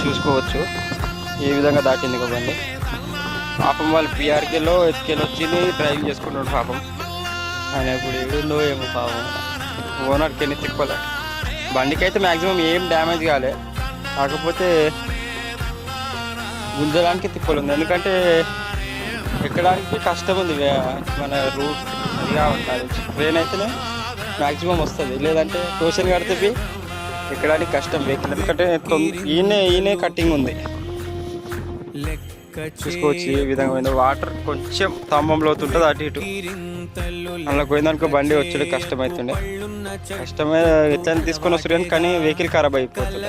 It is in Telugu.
చూసుకోవచ్చు ఏ విధంగా దాటింది బండి. పాపం వాళ్ళు పిఆర్కేలో ఎత్తుకెళ్ళి డ్రైవింగ్ చేసుకుంటాడు పాపం. ఆయన ఇప్పుడు ఏడుందో ఏమో పాపం. ఓనర్కి ఎన్ని తిప్పలే. బండికి అయితే మ్యాక్సిమం ఏం డ్యామేజ్ కాలే, కాకపోతే గుంజడానికి తిప్పలు ఉంది. ఎందుకంటే ఎక్కడానికి కష్టం ఉంది, మన రూట్ అది కాబట్టి. ట్రైన్ అయితేనే మ్యాక్సిమం వస్తుంది, లేదంటే ట్యూషన్ కడితే ఎక్కడానికి కష్టం వెహికల్. ఎందుకంటే ఈయనే కట్టింగ్ ఉంది. చూసుకోవచ్చు ఏ విధంగా పోయిందో. వాటర్ కొంచెం స్తంభంలో అవుతుంటుంది అటు ఇటు. అలా పోయిందనుకో బండి వచ్చేది కష్టమవుతుండే. కష్టమే ఎట్లా తీసుకొని వస్తారు కానీ వెహికల్ ఖరాబ్ అయిపోతుంది.